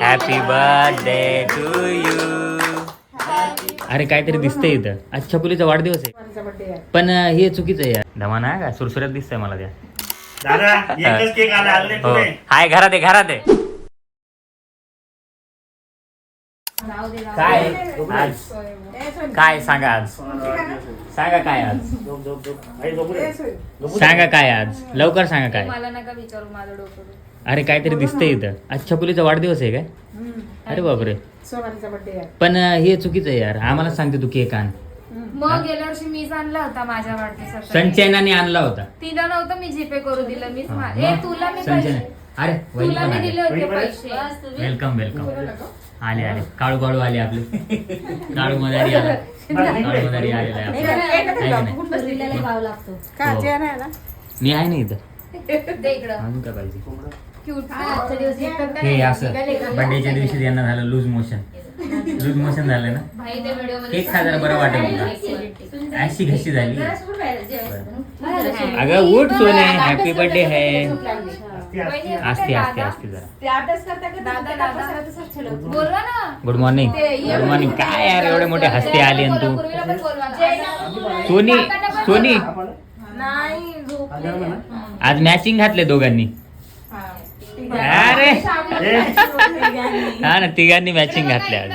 Happy birthday to you. अरे काहीतरी दिसतंय इथं. आज छकुलीचा वाढदिवस आहे पण हे चुकीचं आहे. धमा ना का सुरसुऱ्यात दिसतंय मला त्या. हो. हाय घरात आहे घरात आहे. काय आज काय सांगा आज सांगा काय आज सांगा काय आज लवकर सांगा काय. मला नका विचारू माझं डोकं. अरे काहीतरी दिसतंय इथं. आज छकुलीचा वाढदिवस आहे काय. अरे बापरे पण हे चुकीचं आहे यार. आम्हाला सांगते तू केक आण. मग गेल्या वर्षी मीच आणला होता माझ्या वाढदिवसासाठी. संचयनाने आणला होता. तिला नव्हतं मी जीपे करू दिलं मीच. हा, ए मग तुला मी संचयना. अरे वहिनी तुला पण मी आली. दिले होते पैसे. Welcome welcome. आले आले काळू काळू आले आपले. काळू मदारी आला. काळू मदारी आलेला आहे आपला. मी आहे ना इथं. दे इकडं. अजून काय पाहिजे. क्यूट. हे असं बर्थडेच्या दिवशी यांना झालं लूज मोशन. लूज मोशन झालं ना. भाई त्या व्हिडिओ मध्ये केक खा जरा बरं वाटेल तुला. अशी घशी झाली. अगं उठ सोने हॅपी बर्थडे है. असते असते असते जरा. बोलवा ना. Good morning good morning. काय यार एवढे मोठे हस्ते आले आणि तू. पूर्वीला पण बोलवा ना. सोनी सोनी नाही झोपले. आज मॅचिंग घातले दोघांनी. अरे हा ना तिघांनी मॅचिंग घातले आज.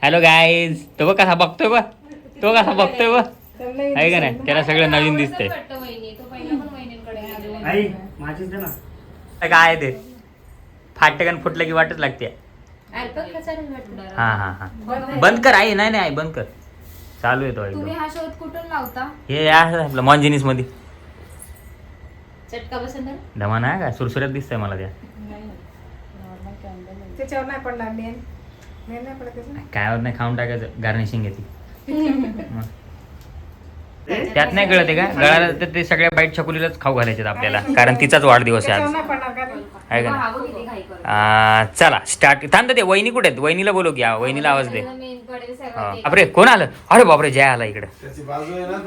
Hello guys. तो बघ कसा बघतोय बघ. तो कसा बघतोय बघ. आहे का नाही त्याला सगळं नवीन दिसतंय. काय ते फाटकन फुटलं की वाटच लागते. हा हा हा बंद कर आई. नाही नाही आई बंद कर. चालू येतो तुम्ही हा शोध कुठून लावता. हे आपलं मॉन्जिनिस मध्ये. चटका बसून धमा ना का सुरसुऱ्यात दिसतंय मला त्या. त्याच्यावर नाही पडणार मेन नाही पडत काय होत नाही खाऊन टाकायचं गार्निशिंग येते. त्यात नाही कळत आहे का गळाला तर ते सगळ्या बाईट छकुलीलाच खाऊ घालायचे आपल्याला कारण तिचाच वाढदिवस आहे आज. नाही पडणार का आहे का नाही. चला स्टार्ट. थांब ते वहिनी कुठे आहेत. वहिनीला बोलू की वहिनीला आवाज दे. अरे कोण आलं. अरे बापरे जय आला इकडे.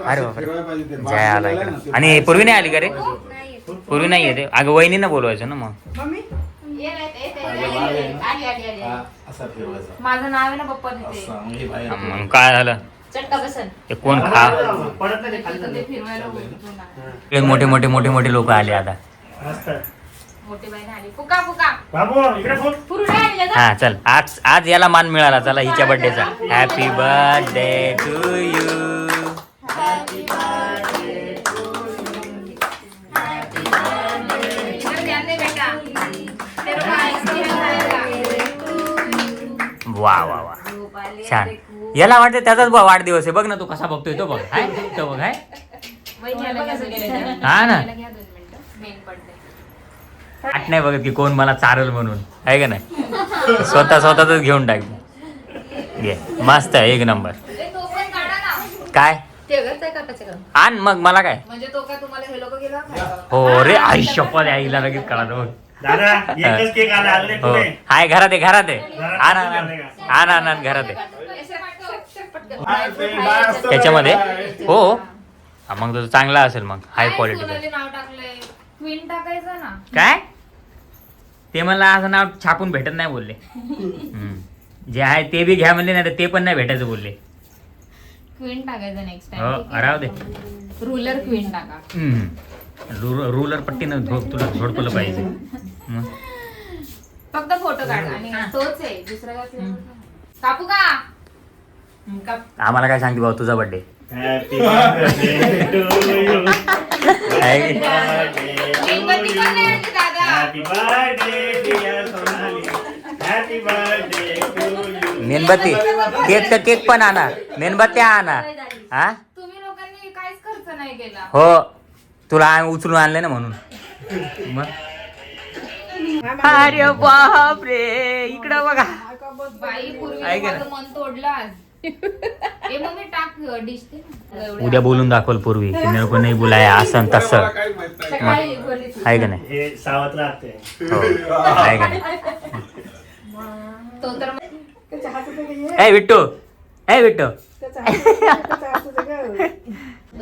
अरे बापरे जय आला इकडे. आणि पूर्वी नाही आली का रे. पूर्वी नाही येते. अगं वहिनींना बोलवायचं ना मग. मम्मी माझं नाव आहे ना पप्पा तिथे. मग काय झालं. चटका बसन. ते कोण खा. फिरवायला मोठे मोठे मोठे मोठे लोक आले आता. मोठी बाई आली. फुका फुका. हा चल आज आज याला मान मिळाला. चला हिच्या बर्थडेचा. Happy birthday to you. वा वा वा छान. याला वाटतं त्याचाच वाढदिवस आहे. बघ ना तू कसा बघतोय. तो बघ हाय तो बघ हाय. हा ना आठ नाही बघत की कोण मला चारल म्हणून. आहे का नाही स्वतः स्वतःच घेऊन टाक. घे मस्त आहे एक नंबर. काय आण मग मला काय. म्हणजे तो काय तुम्हाला हे लोक गेला हो रे आई शपथ आईला लगेच कळालं बघ. हो हाय घरात आहे घरात आहे. आण आण आण आण घरात आहे त्याच्यामध्ये. हो मग तो चांगला असेल मग हाय क्वालिटीचा. नाव टाकलंय क्वीन टाकायचं ना. काय ते मला असं नाव छापून भेटत नाही बोलले. जे आहे ते बी घ्या म्हणले नाही तर ते पण नाही भेटायचं बोलले. क्वीन टाकायचं नेक्स्ट हो टाइम. राहू दे. रुलर क्वीन टाका. रुलर पट्टीनं तुला झोडपलं पाहिजे. मग फक्त फोटो काढ आणि तोच आहे दुसरा काय. कापू का. आम्हाला काय सांगते भाऊ तुझा बर्थडे. मेणबत्ती केक तर केक पण आणा. मेणबत्त्या आणा. हा तुम्ही लोकांनी काहीच खर्च नाही केला. हो तुला उचलून आणले ना म्हणून. मग अरे बाप रे इकडं बघा. बाई पूर्वी आहे का माझं मन तोडलं आज. ए मग मी टाक डिश ते ना. उद्या बोलून दाखवल पूर्वी की मेरे को नाही बुलाया असं तसं. आहे का नाही. सावध राहते. हो आहे का नाही. तो तर ए विट्टू ए विट्टू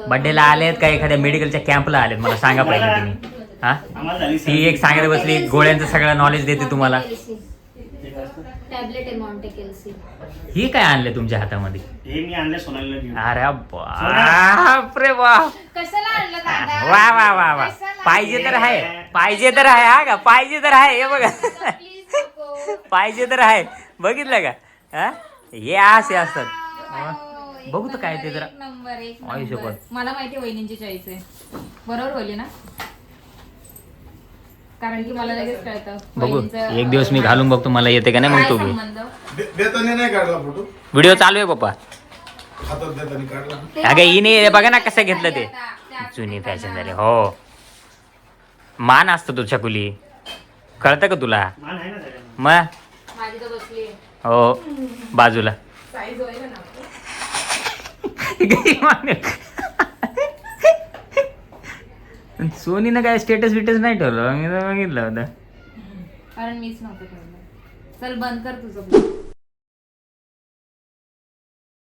बर्थडेला आलेत का एखाद्या मेडिकलच्या कॅम्पला आलेत मला सांगा पाहिजे तुम्ही. हा आम्हाला झाली ती एक सांगत बसली गोळ्यांचं सगळं नॉलेज देते तुम्हाला. टॅबलेट आहे मॉन्टेकेलसी. ही काय आणलं तुमच्या हातामध्ये? हे मी आणलं सोनालीला घेऊन. अरे बापरे बाप. कशाला आणलं दादा? वा वा वा वा. पाहिजे तर आहे, पाहिजे तर आहे. हा का पाहिजे तर आहे. हे बघा प्लीज नको. पाहिजे तर आहे. बघितलं का? हा हे असे असतात. बघू तर काय ते जरा. एक नंबर एक आई नंबर. शपथ. मला माहिती वहिनींची चॉईस आहे. बरोबर बोलली ना? कारण की मला लगेच कळतं बघू वहिनींचं, एक दिवस मी घालून बघतो मला येते का नाही मग काय तो संबंध. देताना नाही काढला फोटो, व्हिडिओ चालू आहे पप्पा. हातात देताना काढला. अगं हिने बघा ना कसं घेतलं ते. त्या- जुनी फॅशन झाली हो. मान असतो तो छकुली, कळतं का तुला? मान आहे ना सगळ्यांना. मग माझी तर बसली आहे. हो बाजूला. साईज होईल ना. सोनीनं काय स्टेटस विटस नाही ठेवलं, मी तर बघितलं होतं. कारण मीच नव्हतं ठेवलं. चल बंद कर तुझं.